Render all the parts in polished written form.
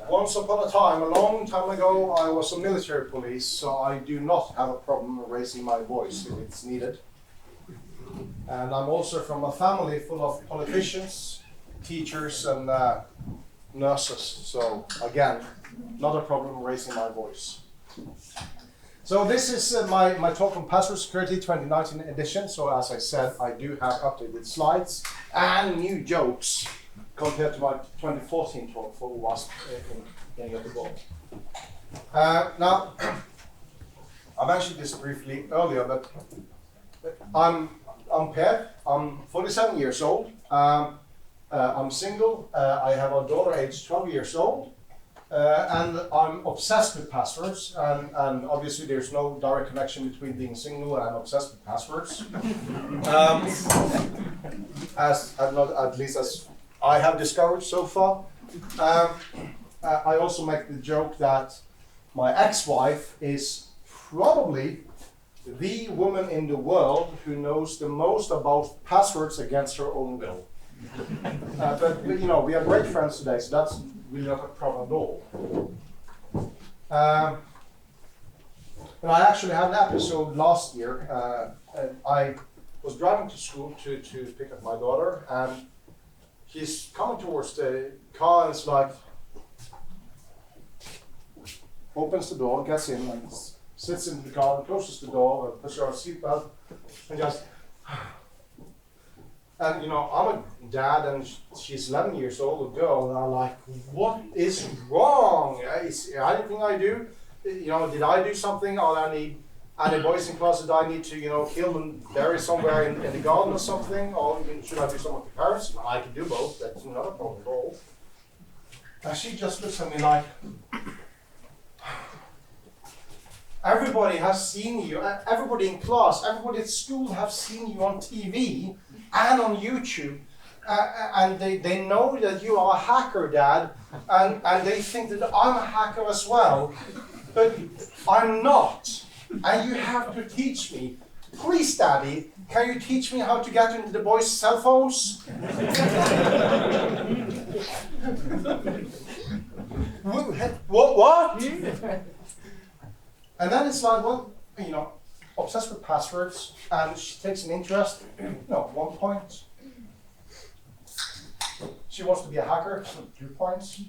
Once upon a time, a long time ago, I was a military police, so I do not have a problem raising my voice if it's needed. And I'm also from a family full of politicians, teachers, and nurses. So again, not a problem raising my voice. So this is my talk on Password Security 2019 edition. So as I said, I do have updated slides and new jokes compared to my 2014 talk for OWASP in getting at the ball. Now, I mentioned this briefly earlier, but I'm Per. I'm 47 years old. I'm single. I have a daughter aged 12 years old. And I'm obsessed with passwords. And obviously there's no direct connection between being single and obsessed with passwords. At least as I have discovered so far. I also make the joke that my ex-wife is probably the woman in the world who knows the most about passwords against her own will. But you know, we are great friends today, so that's really not a problem at all. And I actually had an episode last year. I was driving to school to pick up my daughter, and he's coming towards the car, and it's like, opens the door, gets in, and sits in the car, and closes the door, and puts her seatbelt, and just, and you know, I'm a dad, and she's 11 years old, a girl, and I'm like, what is wrong? Is anything I do, you know, did I do something, or I need any boys in class that I need to, you know, kill and bury somewhere in the garden or something, or should I do something with the parents? I can do both, that's not a problem at all. And she just looks at me like, everybody has seen you, everybody in class, everybody at school have seen you on TV and on YouTube, and they know that you are a hacker, Dad, and they think that I'm a hacker as well, but I'm not, and you have to teach me. Please, Daddy, can you teach me how to get into the boys' cell phones? What? And then it's like, well, you know, obsessed with passwords, and she takes an interest, at 1 point. She wants to be a hacker, 2 points.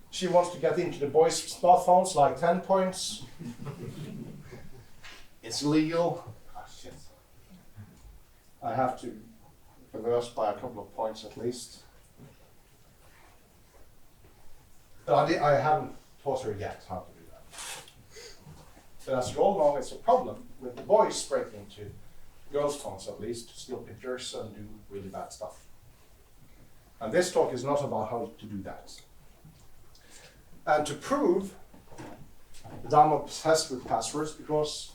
She wants to get into the boys' smartphones, like 10 points. It's legal. Ah, shit. I have to reverse by a couple of points at least. But I haven't taught her yet how to do that. But as you all know, it's a problem with the boys breaking into girls' phones, at least, to steal pictures and do really bad stuff. And this talk is not about how to do that. And to prove that I'm obsessed with passwords, because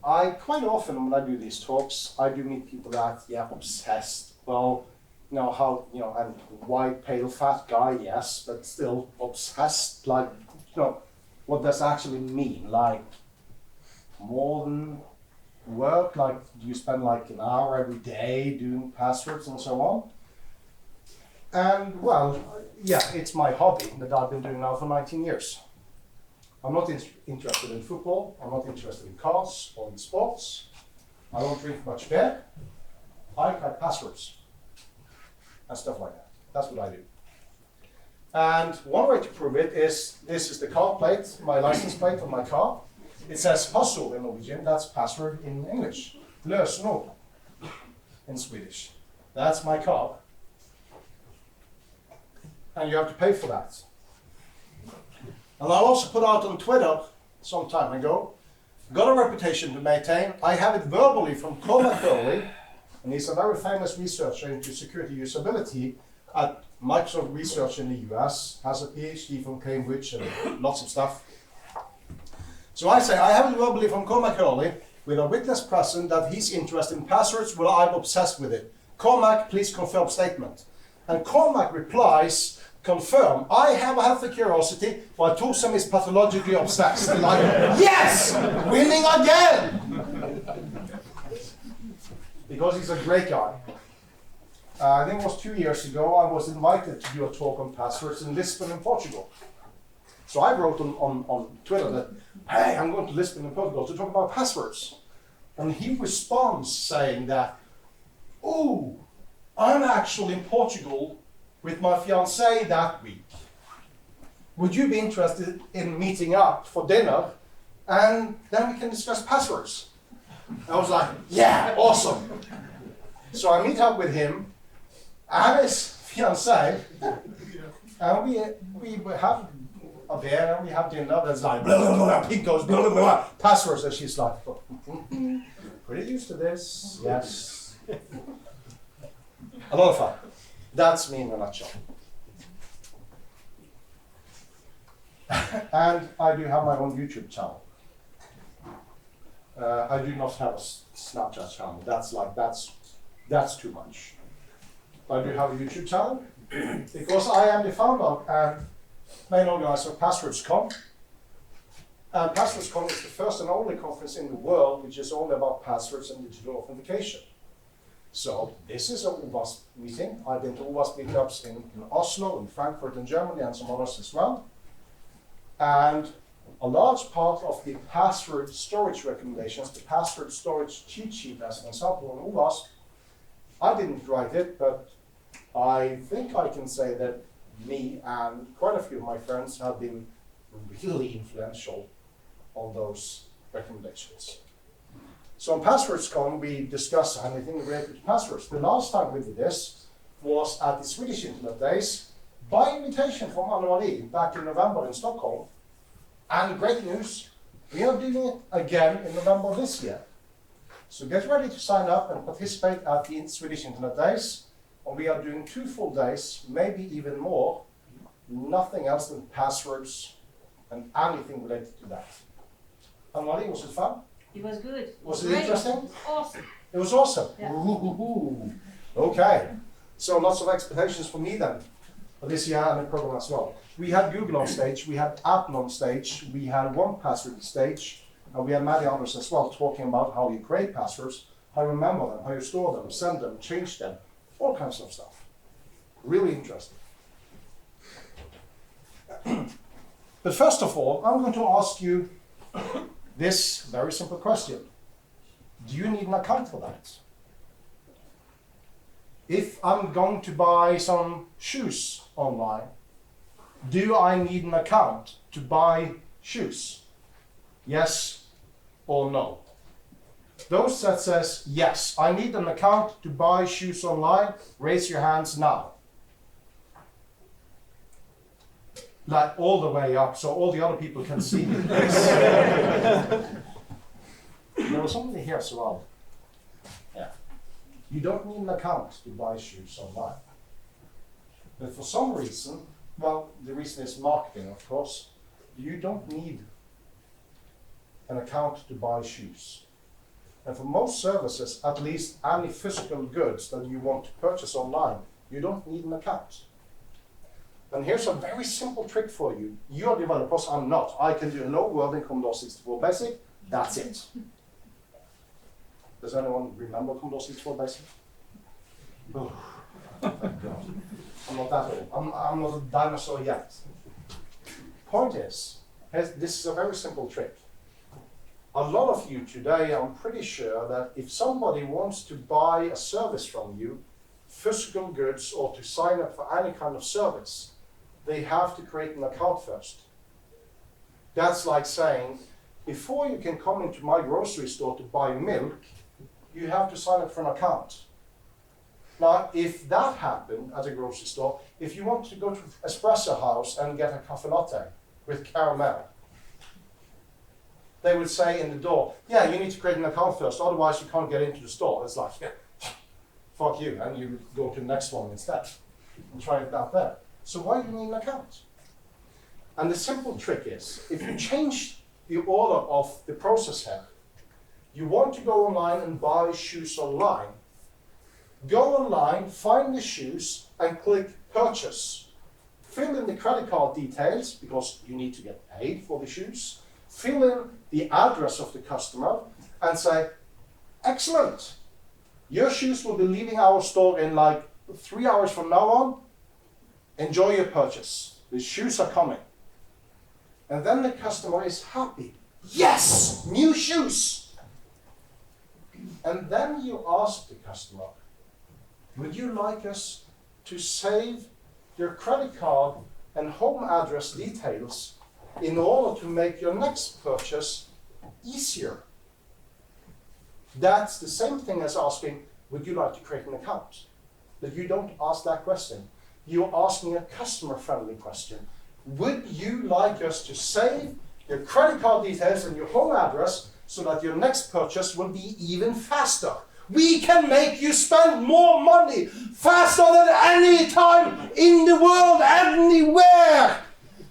I quite often when I do these talks, I do meet people that, yeah, obsessed. Well, you know, how, you know, and white, pale, fat guy, yes, but still obsessed, like, you know, what does that actually mean? Like, more than work? Like, do you spend like an hour every day doing passwords and so on? And, well, yeah, it's my hobby that I've been doing now for 19 years. I'm not interested in football, I'm not interested in cars or in sports. I don't drink much beer. I crack passwords and stuff like that. That's what I do. And one way to prove it is, this is the car plate, my license plate on my car. It says password in Norwegian, that's password in English. Lösenord in Swedish. That's my car. And you have to pay for that. And I also put out on Twitter some time ago, got a reputation to maintain. I have it verbally from Cormac Hurley, and he's a very famous researcher into security usability at Microsoft Research in the US, has a PhD from Cambridge and lots of stuff. So I say, I have it verbally from Cormac Hurley with a witness present that he's interested in passwords, well, I'm obsessed with it. Cormac, please confirm statement. And Cormac replies, confirm, I have a healthy curiosity, while Thorsheim is pathologically obsessed. Like, yes! Winning again! Because he's a great guy. I think it was 2 years ago, I was invited to do a talk on passwords in Lisbon in Portugal. So I wrote on Twitter that, hey, I'm going to Lisbon in Portugal to talk about passwords. And he responds saying that, oh, I'm actually in Portugal with my fiancée that week. Would you be interested in meeting up for dinner? And then we can discuss passwords. I was like, yeah, awesome. So I meet up with him and his fiancée, and we have a beer and we have dinner. There's like, blah, blah, blah, pink goes, blah, blah, blah, passwords, and she's like, pretty used to this, yes. A lot of fun. That's me in a nutshell. And I do have my own YouTube channel. I do not have a Snapchat channel. That's too much. I do have a YouTube channel because I am the founder and main organizer of PasswordsCon. And PasswordsCon is the first and only conference in the world which is only about passwords and digital authentication. So this is a OWASP meeting. I've been to OWASP meetups in Oslo, in Frankfurt, in Germany, and some others as well. And a large part of the password storage recommendations, the password storage cheat sheet as an example on OWASP, I didn't write it, but I think I can say that me and quite a few of my friends have been really influential on those recommendations. So on PasswordsCon, we discuss anything related to passwords. The last time we did this was at the Swedish Internet Days by invitation from Anna-Marie back in November in Stockholm. And great news, we are doing it again in November this year. So get ready to sign up and participate at the Swedish Internet Days. And we are doing 2 full days, maybe even more, nothing else than passwords and anything related to that. Anna-Marie, was it fun? It was good. Was it interesting? It was awesome. It was awesome. Yeah. Ooh. Okay. So lots of expectations for me then for this year and the program as well. We had Google on stage, we had Apple on stage, we had 1Password on stage, and we had many others as well talking about how you create passwords, how you remember them, how you store them, send them, change them, all kinds of stuff. Really interesting. But first of all, I'm going to ask you this very simple question. Do you need an account for that? If I'm going to buy some shoes online, do I need an account to buy shoes? Yes or no? Those that says yes, I need an account to buy shoes online, raise your hands now. Like all the way up so all the other people can see this. There was somebody here as well. Yeah. You don't need an account to buy shoes online. But for some reason, well, the reason is marketing, of course, you don't need an account to buy shoes. And for most services, at least any physical goods that you want to purchase online, you don't need an account. And here's a very simple trick for you. You're developers, I'm not. I can do no word in Commodore 64 Basic, that's it. Does anyone remember Commodore 64 Basic? Oh, thank God. I'm not that old. I'm not a dinosaur yet. Point is, this is a very simple trick. A lot of you today, I'm pretty sure that if somebody wants to buy a service from you, physical goods, or to sign up for any kind of service, they have to create an account first. That's like saying, before you can come into my grocery store to buy milk, you have to sign up for an account. Now, if that happened at a grocery store, if you want to go to Espresso House and get a cafe latte with caramel, they would say in the door, yeah, you need to create an account first, otherwise you can't get into the store. It's like, yeah, fuck you, and you go to the next one instead and try it out there. So why do you need an account? And the simple trick is, if you change the order of the process here, you want to go online and buy shoes online, go online, find the shoes, and click purchase. Fill in the credit card details, because you need to get paid for the shoes. Fill in the address of the customer, and say, excellent, your shoes will be leaving our store in like 3 hours from now on, enjoy your purchase. The shoes are coming. And then the customer is happy. Yes, new shoes. And then you ask the customer, would you like us to save your credit card and home address details in order to make your next purchase easier? That's the same thing as asking, would you like to create an account? But you don't ask that question. You're asking a customer-friendly question. Would you like us to save your credit card details and your home address so that your next purchase will be even faster? We can make you spend more money faster than any time in the world, anywhere.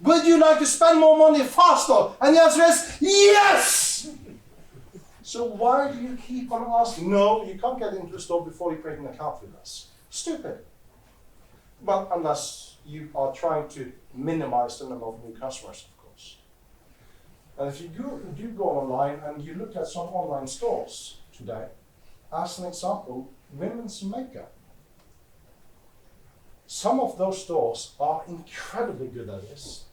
Would you like to spend more money faster? And the answer is yes! So why do you keep on asking? No, you can't get into a store before you create an account with us. Stupid. Well, unless you are trying to minimize the number of new customers, of course. And if you do go online and you look at some online stores today, as an example, women's makeup. Some of those stores are incredibly good at this.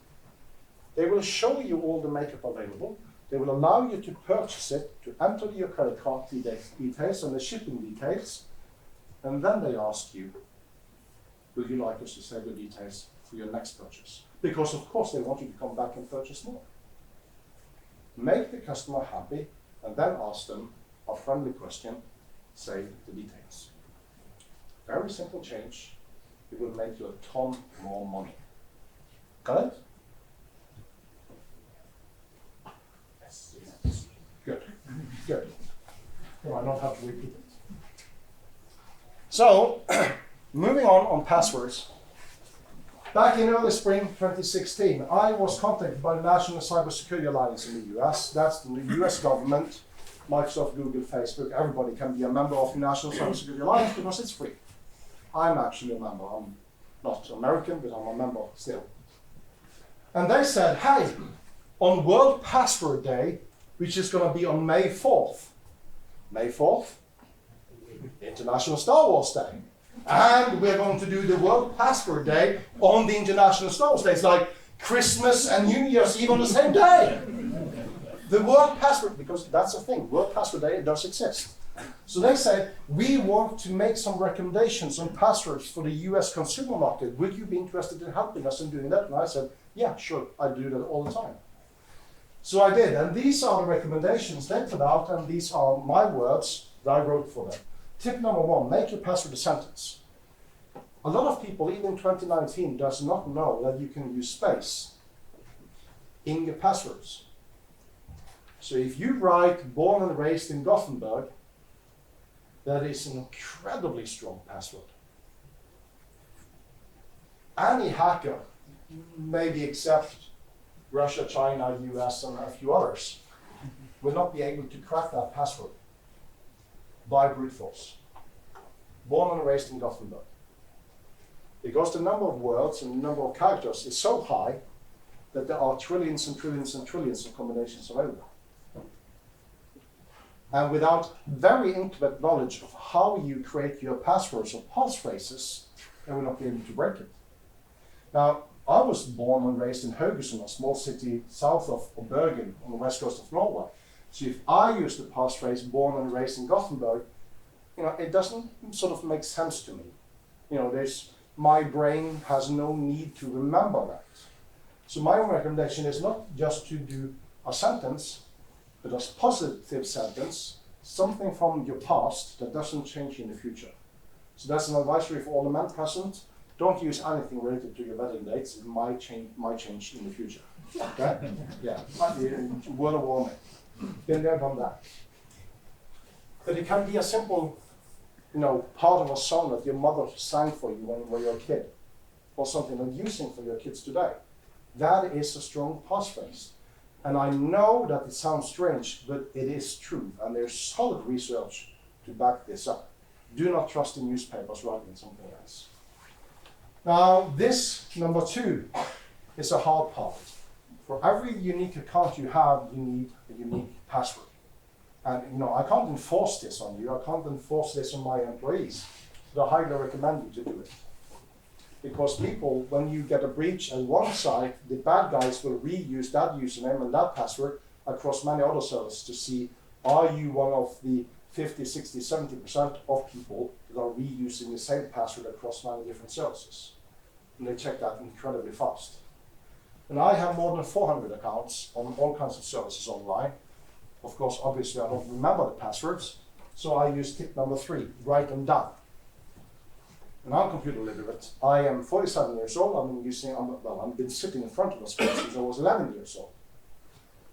They will show you all the makeup available. They will allow you to purchase it, to enter your credit card details and the shipping details, and then they ask you, would you like us to save the details for your next purchase? Because of course they want you to come back and purchase more. Make the customer happy, and then ask them a friendly question, save the details. Very simple change. It will make you a ton more money. Got it? Yes. Good. Good. No, I don't have to repeat it. So, moving on passwords. Back in early spring 2016, I was contacted by the National Cybersecurity Alliance in the US. That's the US government, Microsoft, Google, Facebook. Everybody can be a member of the National Cybersecurity Alliance because it's free. I'm actually a member. I'm not American, but I'm a member still. And they said, hey, on World Password Day, which is going to be on May 4th. May 4th, International Star Wars Day. And we're going to do the World Password Day on the International Star Wars Day. It's like Christmas and New Year's Eve on the same day. The World Password, because that's a thing, World Password Day, it does exist. So they said, we want to make some recommendations on passwords for the US consumer market. Would you be interested in helping us in doing that? And I said, yeah, sure, I do that all the time. So I did, and these are the recommendations they put out, and these are my words that I wrote for them. Tip number 1, make your password a sentence. A lot of people, even in 2019, does not know that you can use space in your passwords. So if you write born and raised in Gothenburg, that is an incredibly strong password. Any hacker, maybe except Russia, China, US, and a few others, will not be able to crack that password by brute force. Born and raised in Gothenburg. Because the number of words and the number of characters is so high that there are trillions and trillions and trillions of combinations available. And without very intimate knowledge of how you create your passwords or passphrases, they will not be able to break it. Now, I was born and raised in Haugesund, a small city south of Bergen on the west coast of Norway. So if I use the passphrase born and raised in Gothenburg, it doesn't sort of make sense to me. My brain has no need to remember that. So my recommendation is not just to do a sentence, but a positive sentence, something from your past that doesn't change in the future. So that's an advisory for all the men present. Don't use anything related to your wedding dates. It might change in the future. Okay? Yeah. Word of warning. Been there, done that. But it can be a simple, part of a song that your mother sang for you when you were a kid, or something that you sing for your kids today. That is a strong passphrase. And I know that it sounds strange, but it is true, and there's solid research to back this up. Do not trust the newspapers writing something else. Now, this, number 2, is a hard part. For every unique account you have, you need a unique password. And I can't enforce this on you. I can't enforce this on my employees. but I highly recommend you to do it. Because people, when you get a breach on one site, the bad guys will reuse that username and that password across many other servers to see, are you one of the 50, 60, 70% of people that are reusing the same password across many different services. And they check that incredibly fast. And I have more than 400 accounts on all kinds of services online. Of course, obviously I don't remember the passwords, so I use tip number 3, write them down. And I'm computer literate. I am 47 years old. I've been sitting in front of a screen since I was 11 years old.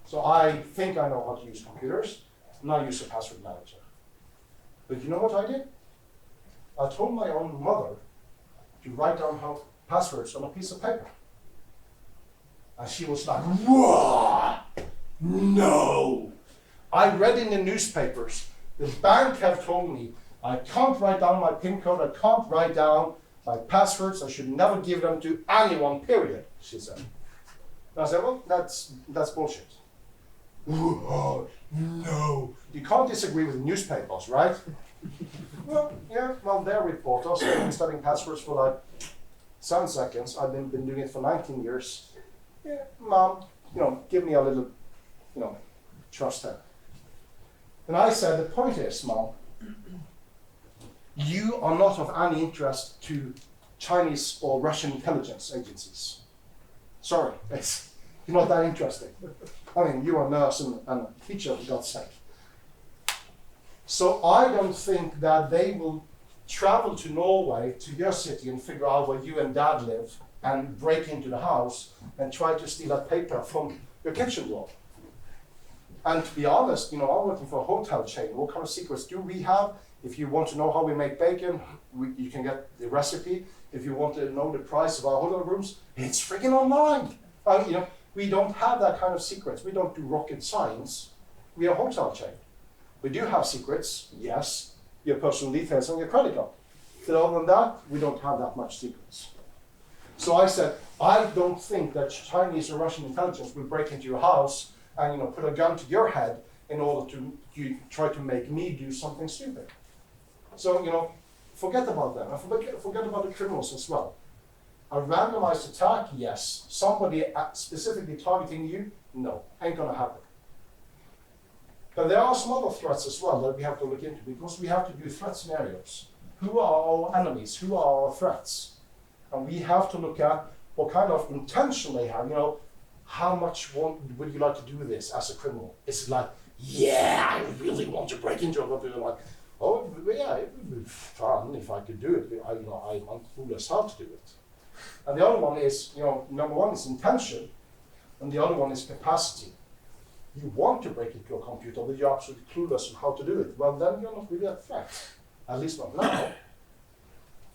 So I think I know how to use computers, and I use a password manager. But you know what I did? I told my own mother to write down her passwords on a piece of paper. And she was like, whoa, no. I read in the newspapers, the bank have told me I can't write down my PIN code, I can't write down my passwords, I should never give them to anyone, period, she said. And I said, well, that's bullshit. Oh, no. You can't disagree with newspapers, right? Well, yeah, well, they're reporters. I've been studying passwords for like 7 seconds. I've been doing it for 19 years. Yeah, Mom, give me a little, trust her. And I said, the point is, Mom, you are not of any interest to Chinese or Russian intelligence agencies. Sorry, you're not that interesting. I mean, you're a nurse and a teacher, for God's sake. So I don't think that they will travel to Norway, to your city, and figure out where you and Dad live, and break into the house and try to steal that paper from your kitchen drawer. And to be honest, I'm working for a hotel chain. What kind of secrets do we have? If you want to know how we make bacon, you can get the recipe. If you want to know the price of our hotel rooms, it's freaking online. We don't have that kind of secrets. We don't do rocket science. We are a hotel chain. We do have secrets, yes, your personal details and your credit card. But other than that, we don't have that much secrets. So I said, I don't think that Chinese or Russian intelligence will break into your house and put a gun to your head in order to try to make me do something stupid. So, forget about them. And forget about the criminals as well. A randomized attack, yes. Somebody specifically targeting you, no. Ain't gonna happen. But there are some other threats as well that we have to look into, because we have to do threat scenarios. Who are our enemies? Who are our threats? And we have to look at what kind of intention they have. How much would you like to do this as a criminal? Is it like, yeah, I really want to break into a computer? Like, oh yeah, it would be fun if I could do it. I'm clueless how to do it. And the other one is, number one is intention, and the other one is capacity. You want to break into a computer, but you're absolutely clueless on how to do it. Well, then you're not really a threat, at least not now.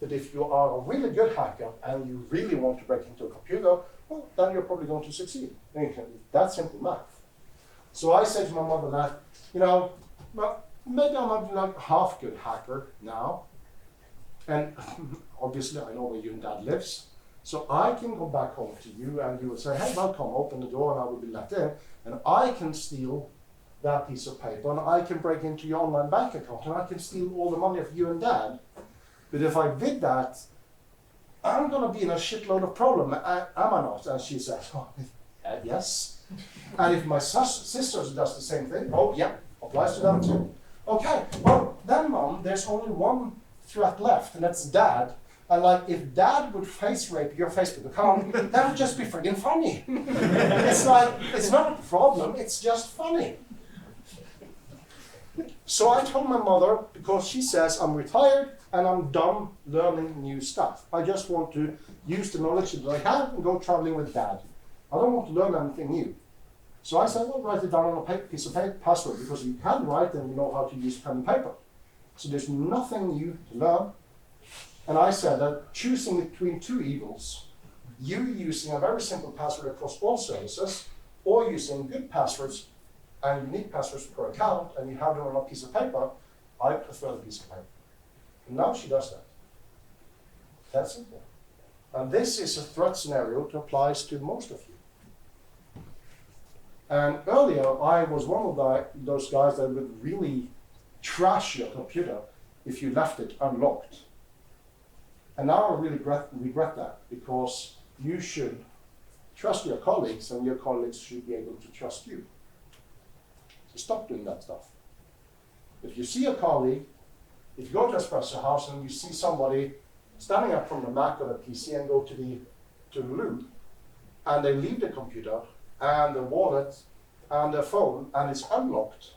But if you are a really good hacker and you really want to break into a computer, well, then you're probably going to succeed. That's simple math. So I said to my mother that, well, maybe I'm not like half good hacker now. And obviously I know where you and Dad lives. So I can go back home to you and you will say, hey, welcome, open the door and I will be let in. And I can steal that piece of paper and I can break into your online bank account and I can steal all the money of you and Dad. But if I did that, I'm going to be in a shitload of problem, am I not? And she said, oh, yes. And if my sister does the same thing, oh yeah, applies to them too. Okay, well then Mom, there's only one threat left, and that's Dad. And like, if Dad would face rape your Facebook account, that would just be friggin' funny. It's like, it's not a problem, it's just funny. So I told my mother, because she says I'm retired and I'm done learning new stuff. I just want to use the knowledge that I have and go traveling with Dad. I don't want to learn anything new. So I said, well, write it down on a piece of paper, password, because you can write and you know how to use pen and paper. So there's nothing new to learn. And I said that choosing between two evils, you using a very simple password across all services, or using good passwords and unique passwords per account, and you have them on a piece of paper, I prefer the piece of paper. And now she does that. That's simple. And this is a threat scenario that applies to most of you. And earlier, I was one of those guys that would really trash your computer if you left it unlocked. And now I really regret that, because you should trust your colleagues, and your colleagues should be able to trust you. So stop doing that stuff. If you see a colleague, if you go to Espresso House and you see somebody standing up from the Mac or the PC and go to the loo, and they leave the computer and the wallet and the phone, and it's unlocked,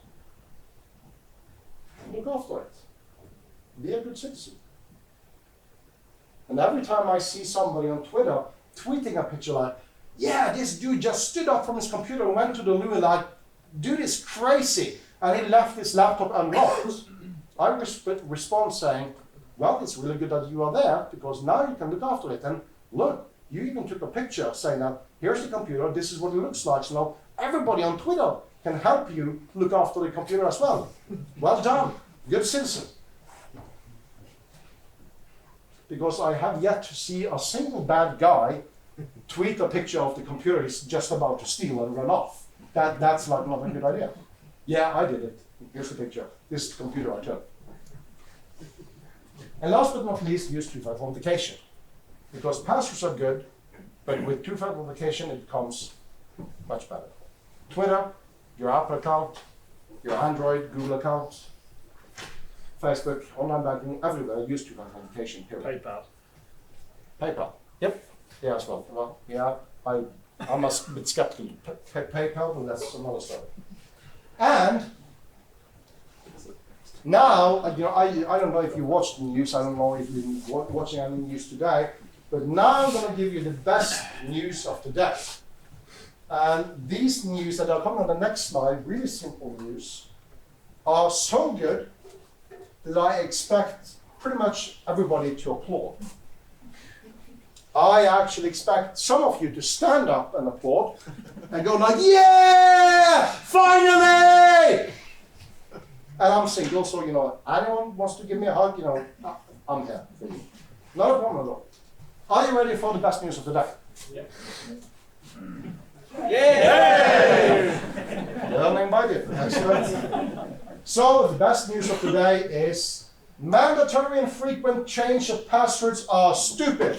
look after it. Be a good citizen. And every time I see somebody on Twitter tweeting a picture like, yeah, this dude just stood up from his computer and went to the loo, and like, dude is crazy, and he left his laptop unlocked, I respond saying, well, it's really good that you are there, because now you can look after it. And look, you even took a picture saying that, here's the computer, this is what it looks like. So now everybody on Twitter can help you look after the computer as well. Well done, good citizen. Because I have yet to see a single bad guy tweet a picture of the computer he's just about to steal and run off. That's like not a good idea. Yeah, I did it. Here's the picture. This is the computer I took. And last but not least, use two-factor authentication. Because passwords are good, but with two-factor authentication it becomes much better. Twitter, your Apple account, your Android, Google account, Facebook, online banking, everywhere use two-factor authentication, period. PayPal. Yep. Yeah, as well. Well, yeah, I'm a bit skeptical. PayPal, but that's another story. And now, I don't know if you watched the news, I don't know if you've been watching any news today, but now I'm going to give you the best news of the day. And these news that are coming on the next slide, really simple news, are so good that I expect pretty much everybody to applaud. I actually expect some of you to stand up and applaud and go like, yeah, finally! And I'm single, so, anyone wants to give me a hug, I'm here for you. Not a problem at all. Are you ready for the best news of the day? Yeah. Learning by doing. Excellent. So, the best news of the day is mandatory and frequent change of passwords are stupid.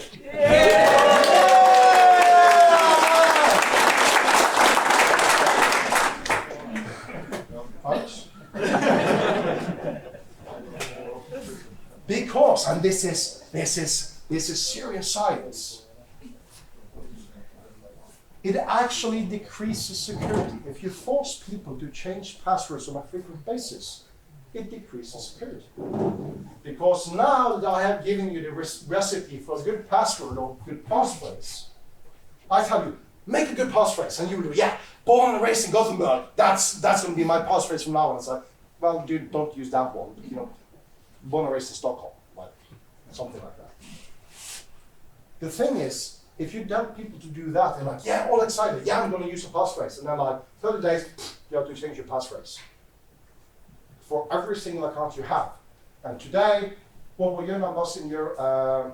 Because, and this is serious science, it actually decreases security. If you force people to change passwords on a frequent basis, it decreases security. Because now that I have given you the recipe for a good password or good passphrase, I tell you, make a good passphrase, and you will do, yeah, born and raised in Gothenburg, that's going to be my passphrase from now on. It's like, well, dude, don't use that one. Born and raised in Stockholm, like something like that. The thing is, if you tell people to do that, they're like, yeah, all excited, yeah, I'm going to use a passphrase. And then like 30 days, you have to change your passphrase for every single account you have. And today, what were your numbers in the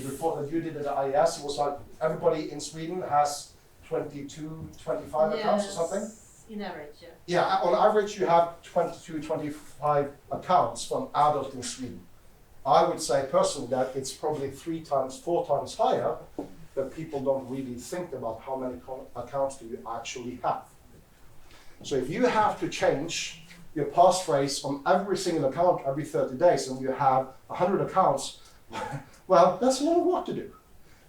report that you did at the IES? It was like everybody in Sweden has 22, 25 accounts or something? In average, yeah. Yeah, on average you have 22, 25 accounts for an adult in Sweden. I would say personally that it's probably 3 times, 4 times higher, but people don't really think about how many accounts do you actually have. So if you have to change your passphrase on every single account every 30 days and you have 100 accounts, well, that's a lot of work to do.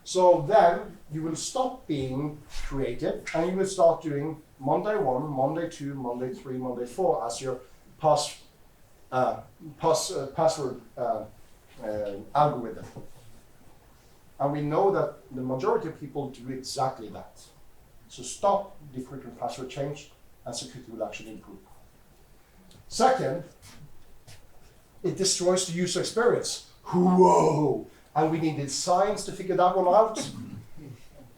So then you will stop being creative and you will start doing Monday 1, Monday 2, Monday 3, Monday 4 as your password algorithm. And we know that the majority of people do exactly that. So stop the frequent password change and security will actually improve. Second, it destroys the user experience. Whoa! And we needed science to figure that one out?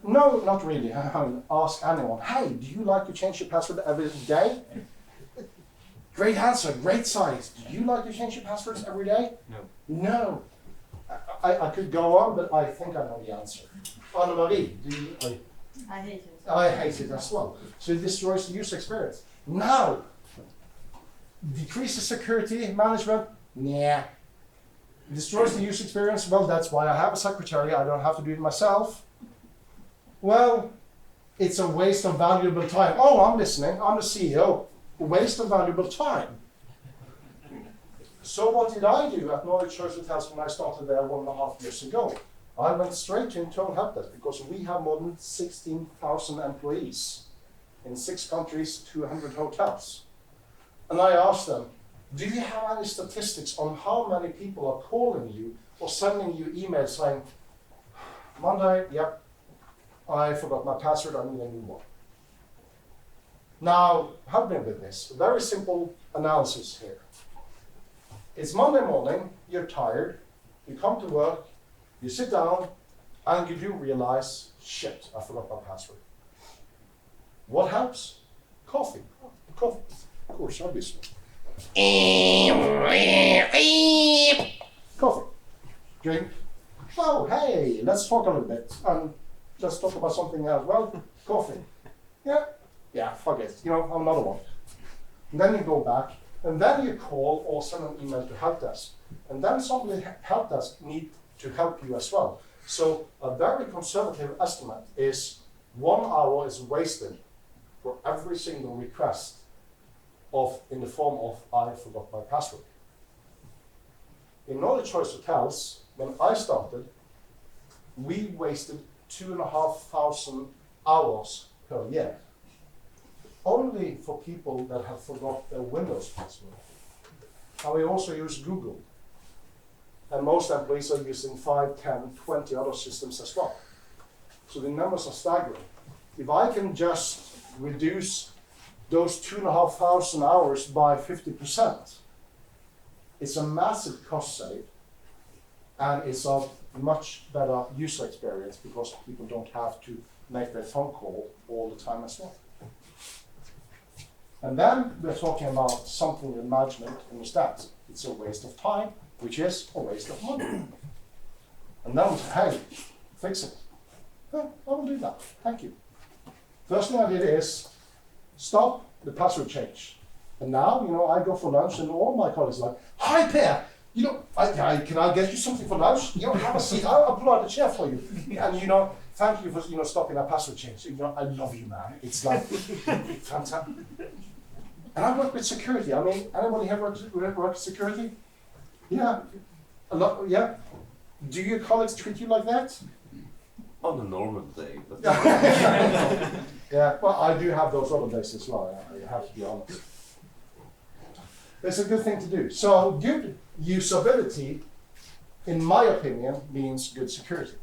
No, not really. I mean, ask anyone, hey, do you like to change your password every day? Great answer, great science. Do you like to change your passwords every day? No. I could go on, but I think I know the answer. Anna-Marie, do you? I hate it. I hate it as well. So it destroys the user experience. Now, decreases security management? Nah. Destroys the user experience. Well, that's why I have a secretary. I don't have to do it myself. Well, it's a waste of valuable time. Oh, I'm listening. I'm the CEO. A waste of valuable time. So what did I do at Nordic Choice Hotels when I started there 1.5 years ago? I went straight to internal help desk because we have more than 16,000 employees in 6 countries, 200 hotels. And I asked them, do you have any statistics on how many people are calling you or sending you emails saying, Monday, yep, I forgot my password, I need a new one. Now, help me with this. Very simple analysis here. It's Monday morning, you're tired, you come to work, you sit down, and you do realize, shit, I forgot my password. What helps? Coffee. Coffee. Of course, obviously. Coffee. Drink. Oh, hey, let's talk a little bit. And let's talk about something else. Well, coffee. Yeah, fuck it. Another one. And then you go back, and then you call or send an email to help desk. And then somebody help desk need to help you as well. So a very conservative estimate is 1 hour is wasted for every single request in the form of I forgot my password. In Nordic Choice Hotels, when I started, we wasted 2,500 hours per year. Only for people that have forgot their Windows password. And we also use Google. And most employees are using 5, 10, 20 other systems as well. So the numbers are staggering. If I can just reduce those 2,500 hours by 50%, it's a massive cost save, and it's a much better user experience because people don't have to make their phone call all the time as well. And then we're talking about something that management understands. It's a waste of time, which is a waste of money. And then we say, hey, fix it. Well, I will do that. Thank you. First thing I did is stop the password change. And now, I go for lunch and all my colleagues are like, hi, Per, can I get you something for lunch? Have a seat. I'll pull out a chair for you. And, thank you for, stopping that password change. I love you, man. It's like, fantastic. And I work with security. I mean, anybody here work with security? Yeah. A lot, yeah. Do your colleagues treat you like that? On a normal day. But Yeah, well, I do have those other days as well, I have to be honest. It's a good thing to do. So good usability, in my opinion, means good security.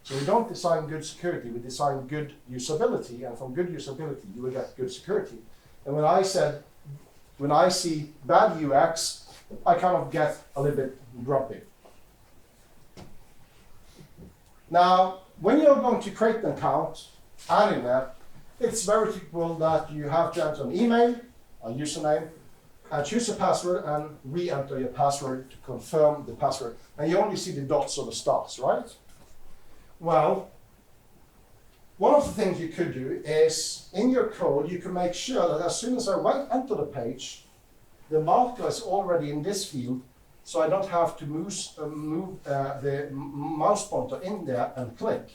So we don't design good security, we design good usability, and from good usability, you will get good security. And when I see bad UX, I kind of get a little bit grumpy. Now, when you're going to create an account anywhere, it's very typical that you have to enter an email, a username, and choose a password and re-enter your password to confirm the password. And you only see the dots or the stars, right? Well, one of the things you could do is, in your code, you can make sure that as soon as I enter the page, the marker is already in this field, so I don't have to move the mouse pointer in there and click.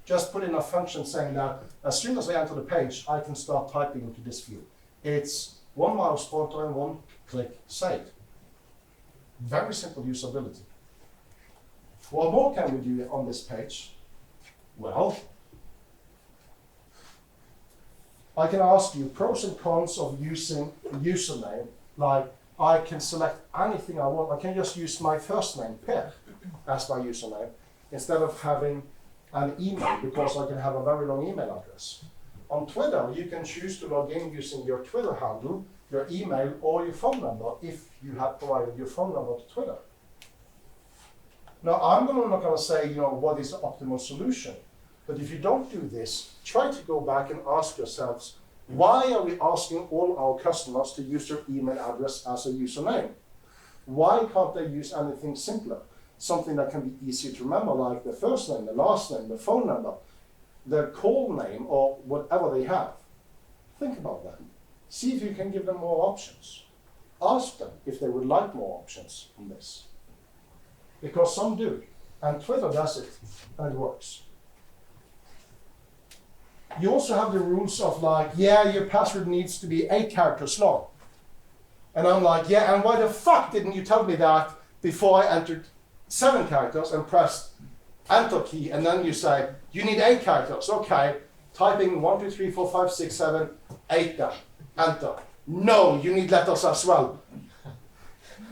Just put in a function saying that as soon as I enter the page, I can start typing into this field. It's one mouse pointer and one click save. Very simple usability. What more can we do on this page? Well, I can ask you pros and cons of using a username. Like, I can select anything I want. I can just use my first name, Per, as my username, instead of having an email, because I can have a very long email address. On Twitter, you can choose to log in using your Twitter handle, your email, or your phone number, if you have provided your phone number to Twitter. Now, I'm not going to say, what is the optimal solution. But if you don't do this, try to go back and ask yourselves, why are we asking all our customers to use their email address as a username? Why can't they use anything simpler? Something that can be easier to remember, like the first name, the last name, the phone number, the call name, or whatever they have. Think about that. See if you can give them more options. Ask them if they would like more options on this. because some do. And Twitter does it, and it works. You also have the rules of like, yeah, your password needs to be 8 characters long. And I'm like, yeah, and why the fuck didn't you tell me that before I entered 7 characters and pressed enter key, and then you say, you need 8 characters. Okay, typing 1, 2, 3, 4, 5, 6, 7, 8 then, enter. No, you need letters as well.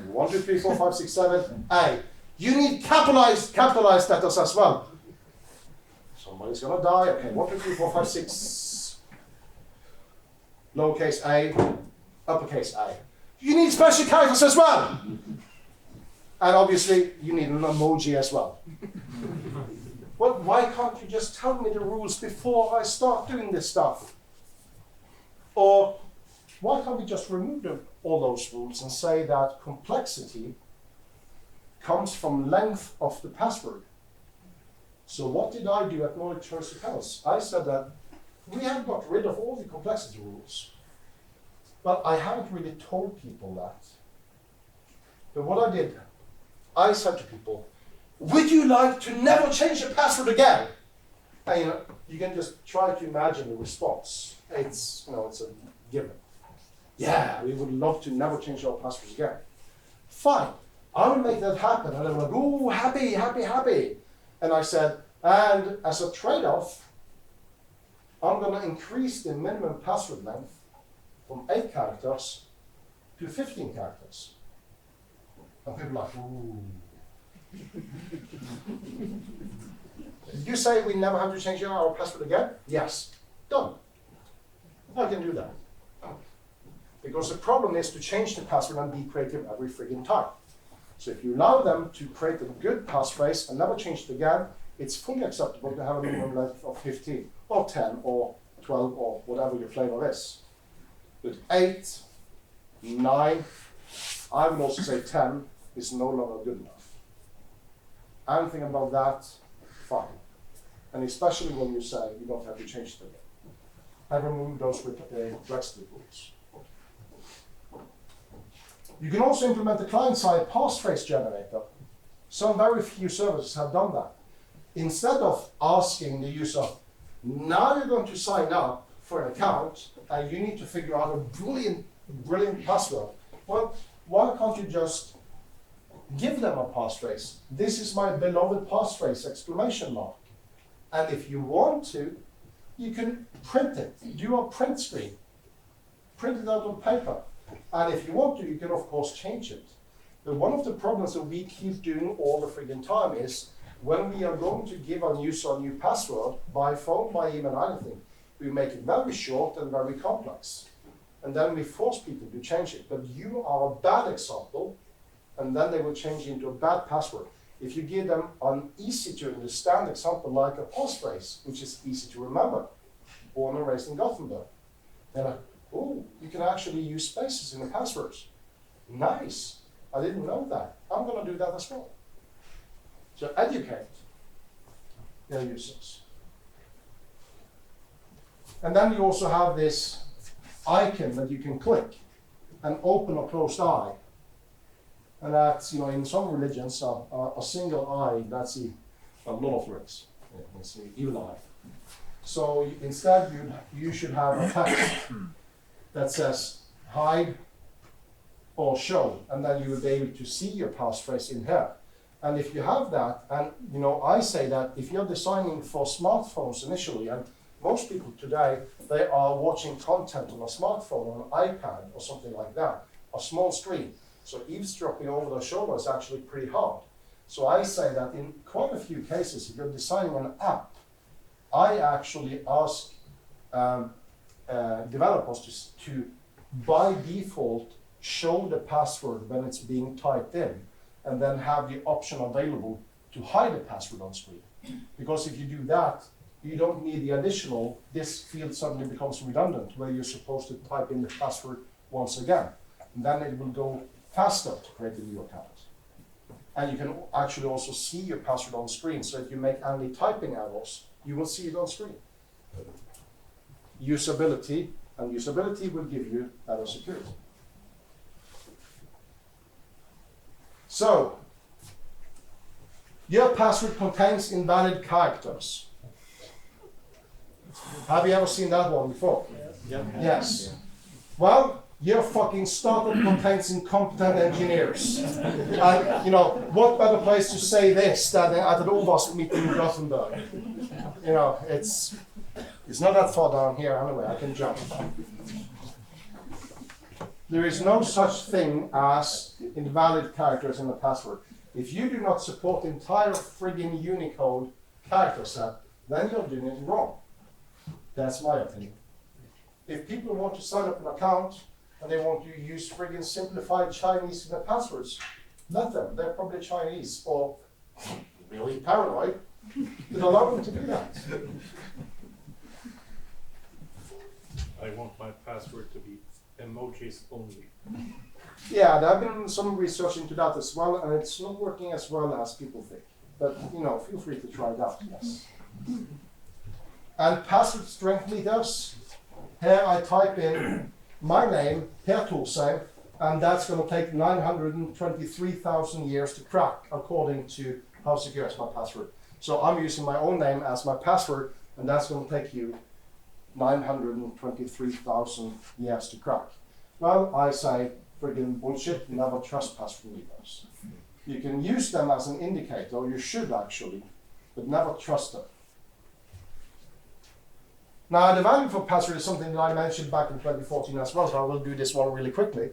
1, 2, 3, 4, 5, 6, 7, A. You need capitalized letters as well. Somebody's gonna die. Okay, 1, 2, 3, 4, 5, 6. Lowercase a, uppercase A. You need special characters as well. And obviously, you need an emoji as well. Well, why can't you just tell me the rules before I start doing this stuff? Or why can't we just remove all those rules and say that complexity comes from length of the password? So what did I do at Nordic Choice Hotels? I said that we have got rid of all the complexity rules. But I haven't really told people that. But what I did, I said to people, would you like to never change your password again? And you can just try to imagine the response. It's a given. Yeah, we would love to never change our passwords again. Fine, I will make that happen. And they were like, oh, happy, happy, happy. And I said, and as a trade-off, I'm going to increase the minimum password length from 8 characters to 15 characters. And people are like, ooh. Did you say we never have to change our password again? Yes. Done. I can do that. Because the problem is to change the password and be creative every friggin' time. So if you allow them to create a good passphrase and never change it again, it's fully acceptable to have a minimum length of 15 or 10 or 12 or whatever your flavor is. But 8, 9, I would also say 10 is no longer good enough. Anything above that, fine. And especially when you say you don't have to change it again. I remove those with the Brexit rules. You can also implement the client-side passphrase generator. Some very few services have done that. Instead of asking the user, now you're going to sign up for an account and you need to figure out a brilliant password. Well, why can't you just give them a passphrase? This is my beloved passphrase, exclamation mark. And if you want to, you can print it, do a print screen, print it out on paper. And if you want to, you can of course change it. But one of the problems that we keep doing all the friggin' time is when we are going to give a user a new password by phone, by email, anything, we make it very short and very complex. And then we force people to change it. But you are a bad example, and then they will change into a bad password. If you give them an easy to understand example like a passphrase, which is easy to remember, born and raised in Gothenburg, they're like, oh, you can actually use spaces in the passwords. Nice. I didn't know that. I'm going to do that as well. So educate their users. And then you also have this icon that you can click and open or close eye. And that's, in some religions, a single eye, that's a lot of words. It's the evil eye. So instead, you should have a text that says hide or show, and then you will be able to see your passphrase in here. And if you have that, and I say that if you're designing for smartphones initially, and most people today, they are watching content on a smartphone, or an iPad, or something like that, a small screen. So eavesdropping over the shoulder is actually pretty hard. So I say that in quite a few cases, if you're designing an app, I actually ask developers to by default show the password when it's being typed in, and then have the option available to hide the password on screen. Because if you do that, you don't need the additional, this field suddenly becomes redundant, where you're supposed to type in the password once again. And then it will go faster to create a new account. And you can actually also see your password on screen, so if you make any typing errors, you will see it on screen. Usability, and usability will give you better security. Your password contains invalid characters. Have you ever seen that one before? Yeah. Yes. Well, your fucking startup contains incompetent engineers. And, you know, what better place to say this than at an OWASP meeting in Gothenburg? You know, it's not that far down here anyway, I can jump. There is no such thing as invalid characters in the password. If you do not support the entire friggin' Unicode character set, then you're doing it wrong. That's my opinion. If people want to sign up an account and they want to use friggin' simplified Chinese in their passwords, let them. They're probably Chinese or really paranoid. Then allow them to do that. I want my password to be emojis only. Yeah, there have been some research into that as well, and it's not working as well as people think. But, you know, feel free to try it out, yes. And password strength meters. Here I type in my name, Per Thorsheim, and that's going to take 923,000 years to crack, according to how secure is my password. So I'm using my own name as my password, and that's going to take you 923,000 years to crack. Well, I say, friggin' bullshit, never trust password meters. You can use them as an indicator, you should actually, but never trust them. Now, the value for password is something that I mentioned back in 2014 as well, so I will do this one really quickly.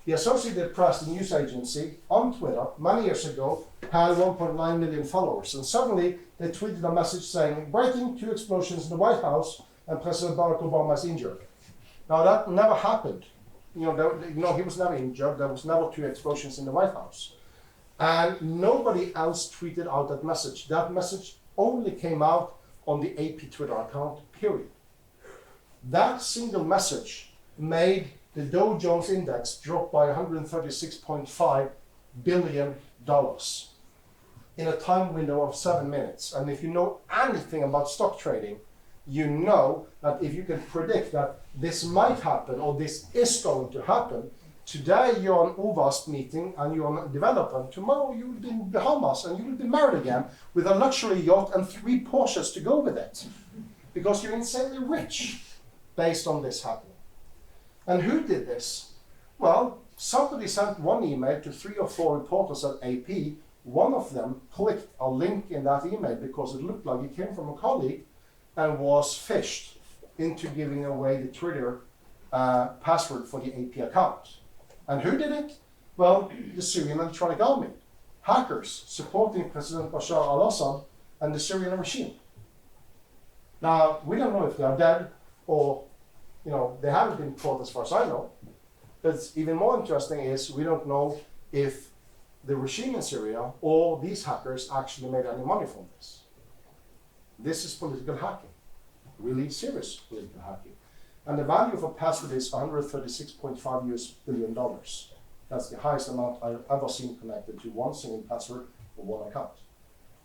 The Associated Press, the news agency, on Twitter, many years ago, had 1.9 million followers, and suddenly they tweeted a message saying, breaking 2 explosions in the White House and President Barack Obama is injured. Now, that never happened. He was never injured. There was never 2 explosions in the White House. And nobody else tweeted out that message. That message only came out on the AP Twitter account, period. That single message made the Dow Jones Index drop by $136.5 billion in a time window of 7 minutes. And if you know anything about stock trading, you know that if you can predict that this might happen or this is going to happen, today you're on OWASP meeting and you're on a developer, and tomorrow you will be in Bahamas and you will be married again with a luxury yacht and 3 Porsches to go with it. Because you're insanely rich based on this happening. And who did this? Well, somebody sent one email to 3 or 4 reporters at AP. One of them clicked a link in that email because it looked like it came from a colleague and was phished into giving away the Twitter password for the AP account. And who did it? Well, the Syrian Electronic Army. Hackers supporting President Bashar al-Assad and the Syrian regime. Now, we don't know if they are dead or, you know, they haven't been caught as far as I know. But even more interesting is we don't know if the regime in Syria or these hackers actually made any money from this. This is political hacking, really serious political hacking. And the value of a password is $136.5 billion. That's the highest amount I've ever seen connected to one single password for one account.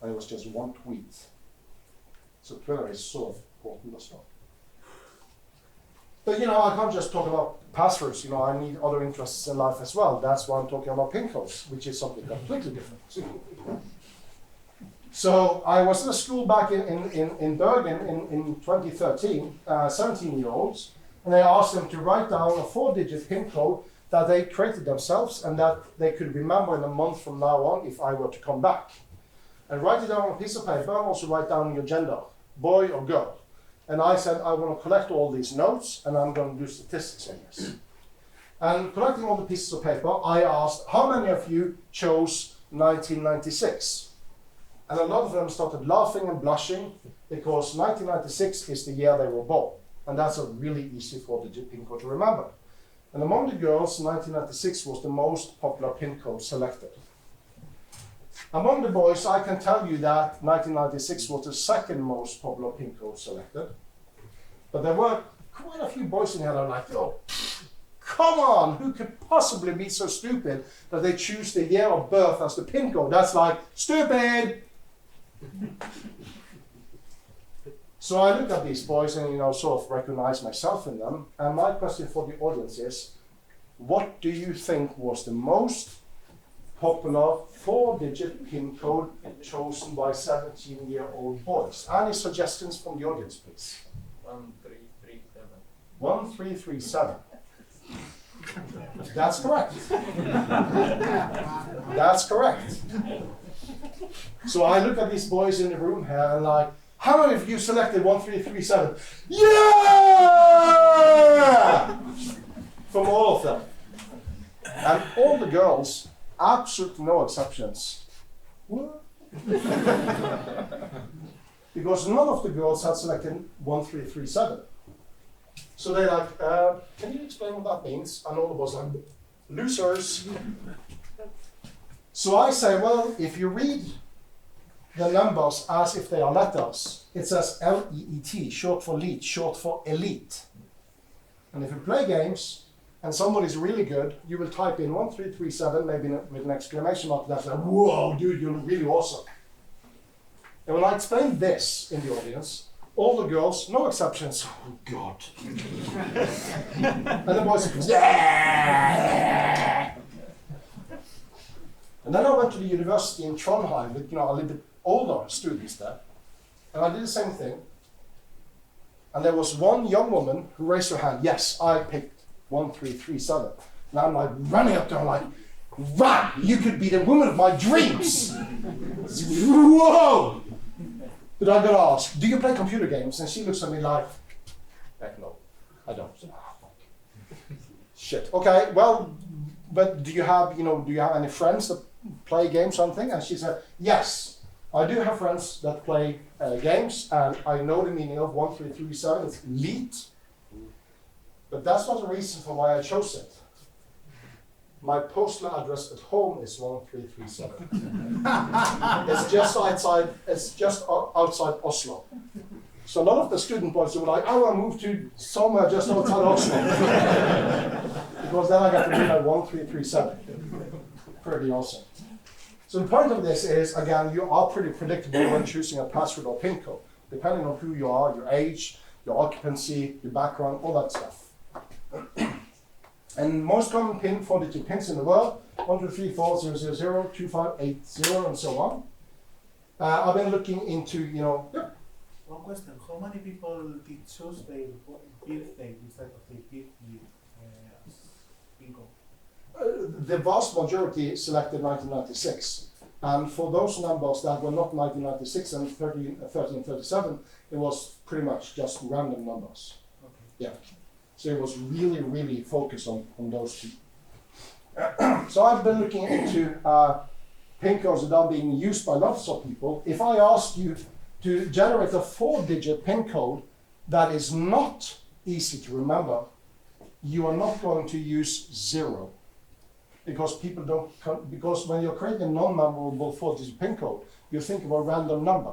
And it was just one tweet. So Twitter is sort of important as well. But you know, I can't just talk about passwords, you know, I need other interests in life as well. That's why I'm talking about pin codes, which is something completely different. So I was in a school back in Bergen in 2013, 17-year-olds, and I asked them to write down a 4-digit PIN code that they created themselves and that they could remember in a month from now on if I were to come back. And write it down on a piece of paper, and also write down your gender, boy or girl. And I said, I want to collect all these notes, and I'm going to do statistics on this. And collecting all the pieces of paper, I asked, how many of you chose 1996? And a lot of them started laughing and blushing because 1996 is the year they were born. And that's a really easy 4-digit PIN code to remember. And among the girls, 1996 was the most popular PIN code selected. Among the boys, I can tell you that 1996 was the 2nd most popular PIN code selected. But there were quite a few boys in here that were like, oh, come on, who could possibly be so stupid that they choose the year of birth as the PIN code? That's like, stupid! So I look at these boys and, you know, sort of recognize myself in them. And my question for the audience is, what do you think was the most popular 4-digit PIN code chosen by 17-year-old boys. Any suggestions from the audience, please? 1337. 1337. That's correct. That's correct. So I look at these boys in the room here and like, how many of you selected 1337? Yeah! From all of them. And all the girls, absolutely no exceptions. What? Because none of the girls had selected 1337. So they're like, can you explain what that means? And all the boys like, losers. So I say, well, if you read the numbers as if they are letters, it says LEET, short for lead, short for elite. And if you play games and somebody's really good, you will type in 1337, maybe with an exclamation mark, that's like, whoa, dude, you're really awesome. And when I explain this in the audience, all the girls, no exceptions, oh God. And the boys go, yeah! And then I went to the university in Trondheim with, a little bit older students there. And I did the same thing. And there was one young woman who raised her hand, yes, I picked 1337. And I'm like running up to her like, right, you could be the woman of my dreams. Whoa! But I got asked, do you play computer games? And she looks at me like, heck no, I don't. Shit. Okay, well, but do you have any friends that play games or something? And she said, yes, I do have friends that play games, and I know the meaning of 1337. It's elite. But that's not the reason for why I chose it. My postal address at home is 1337. It's just outside Oslo. So a lot of the student boys were like, I want to move to somewhere just outside Oslo. Because then I get to be like 1337. Pretty awesome. So the point of this is, again, you are pretty predictable when choosing a password or PIN code, depending on who you are, your age, your occupancy, your background, all that stuff. And most common PIN, 4-digit pins in the world, 12340002580 and so on. I've been looking into, One question: how many people did choose their birthday instead of their birth year as bingo? The vast majority selected 1996. And for those numbers that were not 1996 and 1337, it was pretty much just random numbers. Okay. Yeah. So it was really, really focused on those two. So I've been looking into PIN codes that are being used by lots of people. If I ask you to generate a 4-digit PIN code that is not easy to remember, you are not going to use 0. Because because when you're creating a non-memorable 4-digit PIN code, you think of a random number.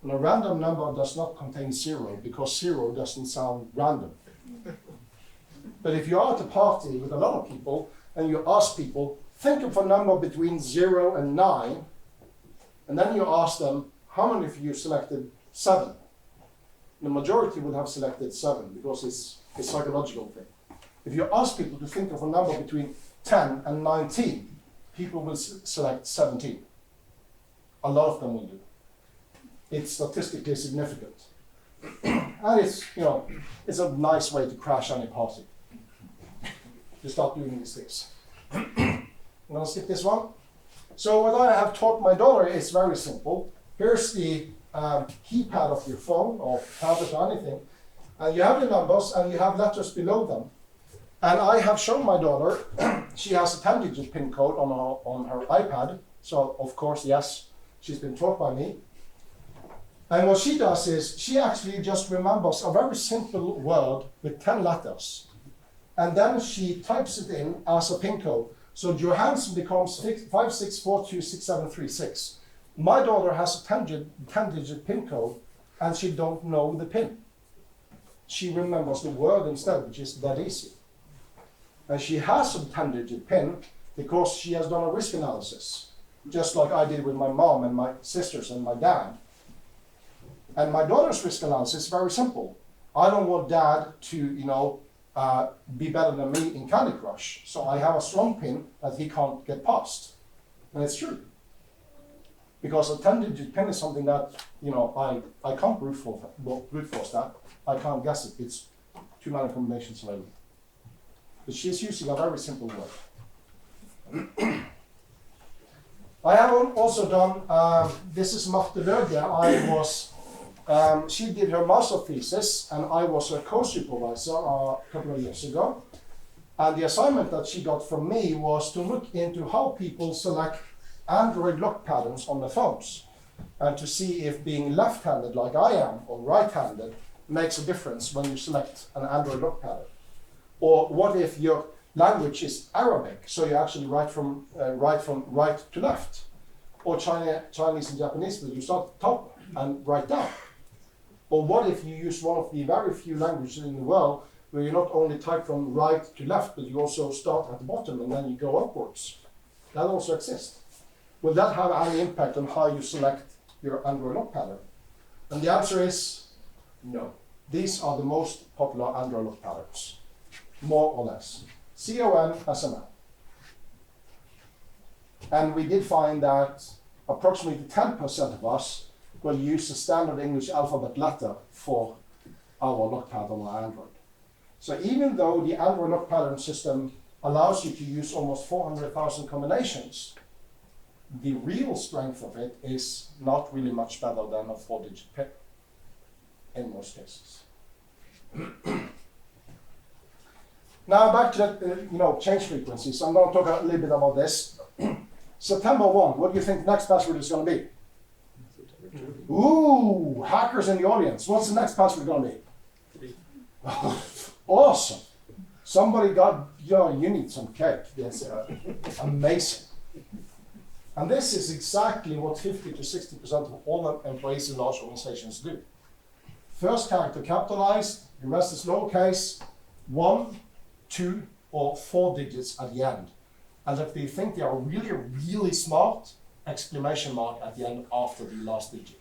And a random number does not contain 0, because 0 doesn't sound random. But if you are at a party with a lot of people and you ask people, think of a number between 0 and 9, and then you ask them, how many of you selected 7? The majority would have selected 7 because it's a psychological thing. If you ask people to think of a number between 10 and 19, people will select 17. A lot of them will do. It's statistically significant. And it's a nice way to crash any party. You start doing these things. I'm gonna skip this one. So what I have taught my daughter is very simple. Here's the keypad of your phone or tablet or anything. And you have the numbers and you have letters below them. And I have shown my daughter, she has a 10-digit PIN code on her iPad. So of course, yes, she's been taught by me. And what she does is, she actually just remembers a very simple word with 10 letters. And then she types it in as a PIN code. So Johansson becomes 56426736. My daughter has a 10-digit PIN code, and she don't know the PIN. She remembers the word instead, which is that easy. And she has a 10-digit PIN because she has done a risk analysis, just like I did with my mom and my sisters and my dad. And my daughter's risk analysis is very simple. I don't want dad to, be better than me in Candy Crush. So I have a strong PIN that he can't get past. And it's true. Because a 10-digit PIN is something that, I can't brute force that. I can't guess it. It's too many combinations available. But she's using a very simple word. I have also done, this is Marte Løge. She did her master thesis, and I was her co-supervisor a couple of years ago. And the assignment that she got from me was to look into how people select Android lock patterns on their phones, and to see if being left-handed like I am, or right-handed, makes a difference when you select an Android lock pattern. Or what if your language is Arabic, so you actually write from right to left? Or Chinese and Japanese, but you start top and write down. Or what if you use one of the very few languages in the world where you not only type from right to left, but you also start at the bottom and then you go upwards? That also exists. Will that have any impact on how you select your Android lock pattern? And the answer is no. These are the most popular Android lock patterns, more or less. COM, SML. And we did find that approximately 10% of us will use the standard English alphabet letter for our lock pattern on Android. So even though the Android lock pattern system allows you to use almost 400,000 combinations, the real strength of it is not really much better than a 4-digit PIN in most cases. Now back to that, change frequencies. I'm going to talk a little bit about this. September 1, what do you think the next password is going to be? Ooh, hackers in the audience. What's the next password going to be? Awesome. Somebody got, you need some cake. That's amazing. And this is exactly what 50 to 60% of all the employees in large organizations do. First character capitalized, the rest is lowercase, 1, 2, or 4 digits at the end. And if they think they are really, really smart, exclamation mark at the end after the last digit.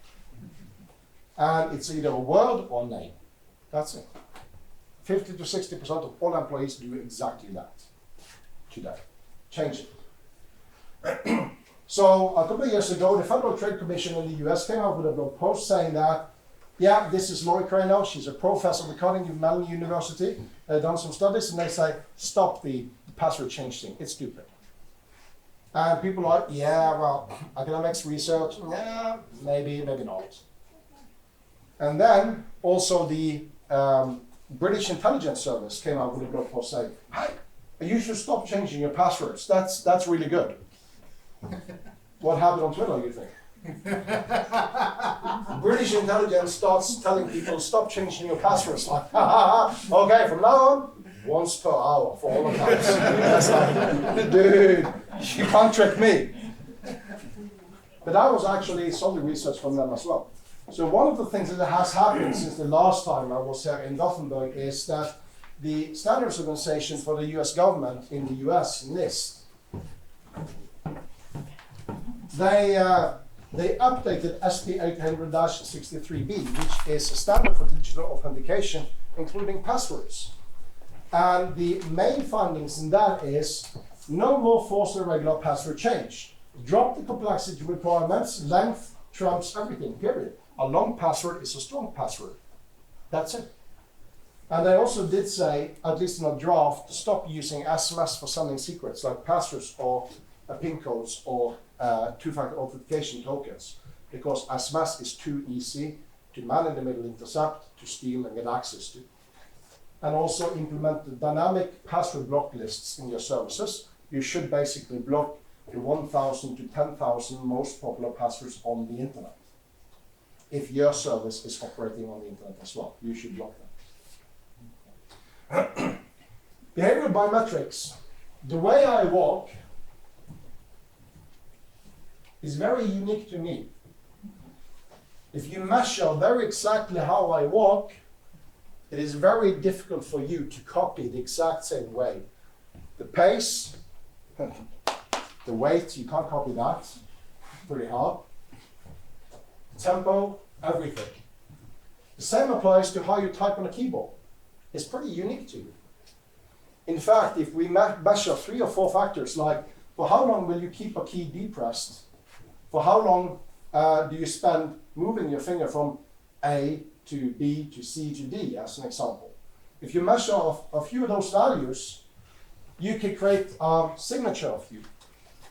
And it's either a word or name. That's it. 50 to 60% of all employees do exactly that today. Change it. So a couple of years ago, the Federal Trade Commission in the US came out with a blog post saying that, yeah, this is Lori Crano, she's a professor at Carnegie Mellon University, done some studies, and they say, stop the password change thing, it's stupid. And people are like, yeah, well, academics, research, yeah, maybe, maybe not. And then also the British Intelligence Service came out with a blog post saying, hey, you should stop changing your passwords, that's really good. What happened on Twitter, you think? British intelligence starts telling people, stop changing your passwords. Like, okay, from now on, once per hour for all accounts. That's like, dude, you can't trick me. But that was actually solid research from them as well. So one of the things that has happened since the last time I was here in Gothenburg is that the standards organization for the US government in the US, NIST, they updated SP 800-63B, which is a standard for digital authentication, including passwords. And the main findings in that is no more forced or irregular password change. Drop the complexity requirements, length trumps everything, period. A long password is a strong password. That's it. And they also did say, at least in a draft, stop using SMS for sending secrets like passwords or PIN codes or two-factor authentication tokens, because SMS is too easy to man-in-the-middle intercept, to steal and get access to. And also implement the dynamic password block lists in your services. You should basically block the 1,000 to 10,000 most popular passwords on the internet. If your service is operating on the internet as well, you should block them. Behavioral biometrics. The way I walk is very unique to me. If you measure very exactly how I walk, it is very difficult for you to copy the exact same way. The pace, the weight, you can't copy that. Pretty hard. Tempo, everything. The same applies to how you type on a keyboard. It's pretty unique to you. In fact, if we measure 3 or 4 factors like For how long will you keep a key depressed? For how long do you spend moving your finger from A to B to C to D, as an example? If you measure a few of those values, you can create a signature of you.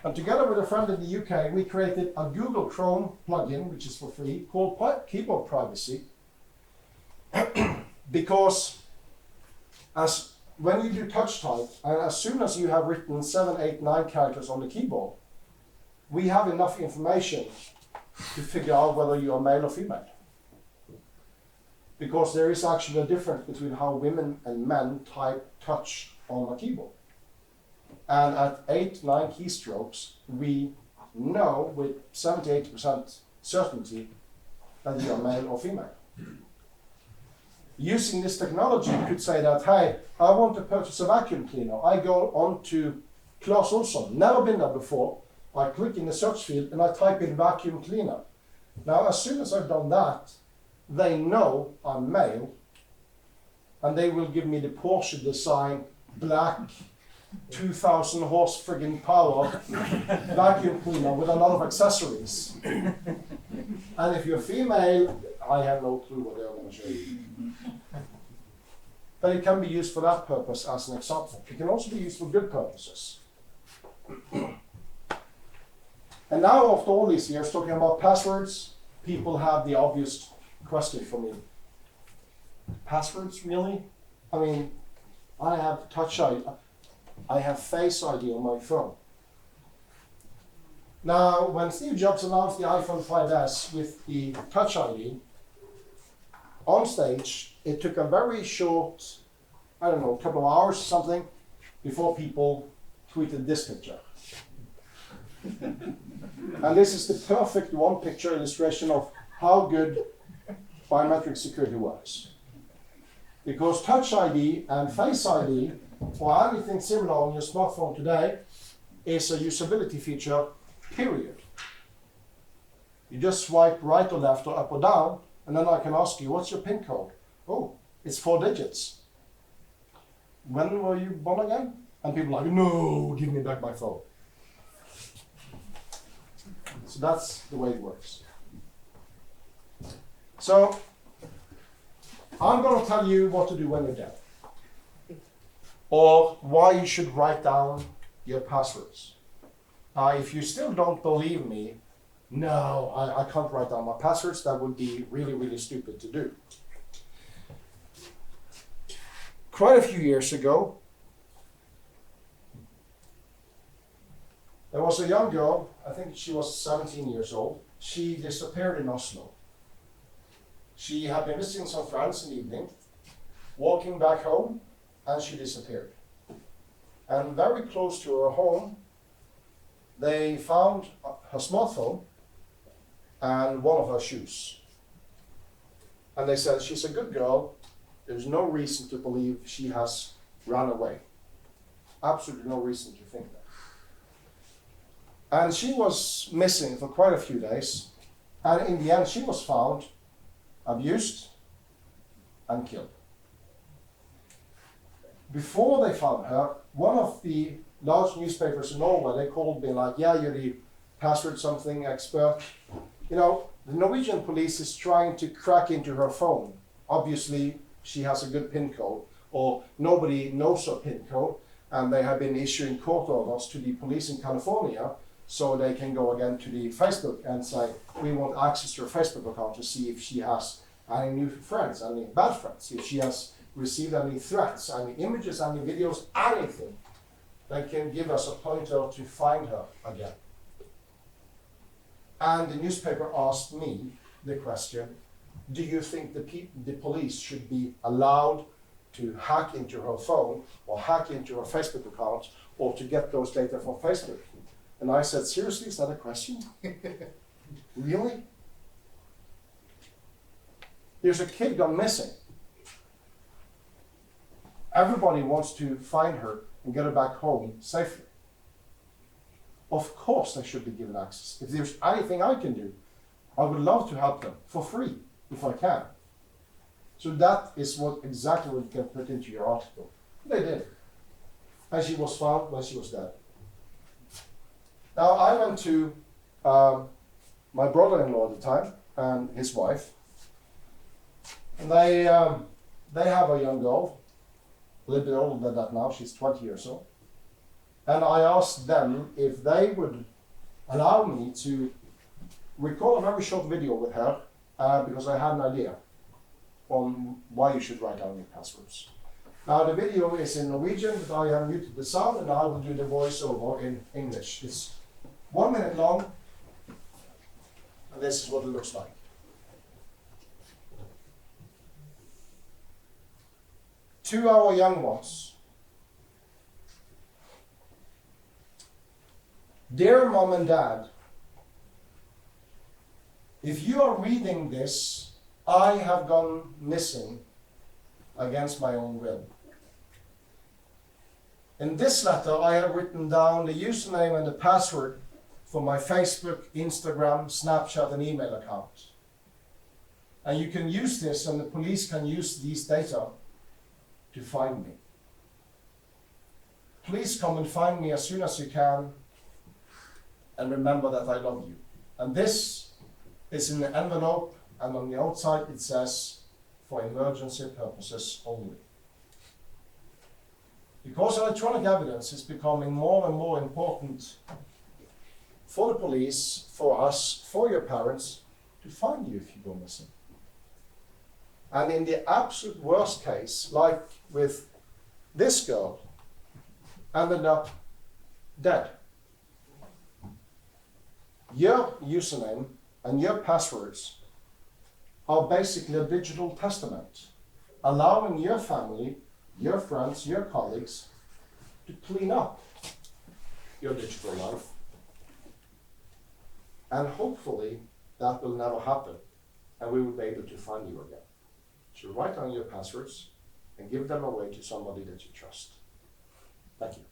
And together with a friend in the UK, we created a Google Chrome plugin, which is for free, called Keyboard Privacy. Because when you do touch type, and as soon as you have written 7, 8, 9 characters on the keyboard, we have enough information to figure out whether you are male or female. Because there is actually a difference between how women and men type touch on a keyboard. And at 8, 9 keystrokes, we know with 78% certainty that you are male or female. Using this technology, you could say that, hey, I want to purchase a vacuum cleaner. I go on to Claes Olsson, never been there before. I click in the search field and I type in vacuum cleaner. Now, as soon as I've done that, they know I'm male, and they will give me the Porsche design, black, 2,000 horse friggin' power vacuum cleaner with a lot of accessories. And if you're female, I have no clue what they're going to show you. But it can be used for that purpose as an example. It can also be used for good purposes. And now, after all these years talking about passwords, people have the obvious question for me. Passwords, really? I mean, I have Touch ID. I have Face ID on my phone. Now, when Steve Jobs announced the iPhone 5S with the Touch ID, on stage, it took a very short, I don't know, couple of hours or something, before people tweeted this picture. And this is the perfect one-picture illustration of how good biometric security works. Because Touch ID and Face ID, or anything similar on your smartphone today, is a usability feature, period. You just swipe right or left or up or down, and then I can ask you, what's your PIN code? Oh, it's 4 digits. When were you born again? And people are like, no, give me back my phone. So that's the way it works. So, I'm going to tell you what to do when you're dead. Or why you should write down your passwords. If you still don't believe me, no, I can't write down my passwords. That would be really, really stupid to do. Quite a few years ago, there was a young girl, I think she was 17 years old. She disappeared in Oslo. She had been visiting some friends in the evening, walking back home, and she disappeared. And very close to her home, they found her smartphone and one of her shoes. And they said, she's a good girl. There's no reason to believe she has run away. Absolutely no reason to think that. And she was missing for quite a few days. And in the end, she was found, abused, and killed. Before they found her, one of the large newspapers in Norway, they called me like, yeah, you're the password something expert. You know, the Norwegian police is trying to crack into her phone. Obviously, she has a good PIN code, or nobody knows her PIN code, and they have been issuing court orders to the police in California so they can go again to the Facebook and say, we want access to her Facebook account to see if she has any new friends, any bad friends, if she has received any threats, any images, any videos, anything that can give us a pointer to find her again. And the newspaper asked me the question, do you think the police should be allowed to hack into her phone or hack into her Facebook account or to get those data from Facebook? And I said, seriously, is that a question? Really? There's a kid gone missing. Everybody wants to find her and get her back home safely. Of course they should be given access. If there's anything I can do, I would love to help them for free, if I can. So that is exactly what you can put into your article. They did. And she was found when she was dead. Now, I went to my brother-in-law at the time and his wife, and they have a young girl, a little bit older than that now. She's 20 years old, and I asked them if they would allow me to record a very short video with her because I had an idea on why you should write down your passwords. Now the video is in Norwegian, but I have muted the sound and I will do the voiceover in English. It's 1 minute long, and this is what it looks like. To our young ones. Dear Mom and Dad, if you are reading this, I have gone missing against my own will. In this letter, I have written down the username and the password for my Facebook, Instagram, Snapchat, and email account. And you can use this, and the police can use these data to find me. Please come and find me as soon as you can, and remember that I love you. And this is in the envelope, and on the outside it says, for emergency purposes only. Because electronic evidence is becoming more and more important for the police, for us, for your parents, to find you if you go missing. And in the absolute worst case, like with this girl, ended up dead. Your username and your passwords are basically a digital testament, allowing your family, your friends, your colleagues to clean up your digital life. And hopefully that will never happen, and we will be able to find you again. So write down your passwords and give them away to somebody that you trust. Thank you.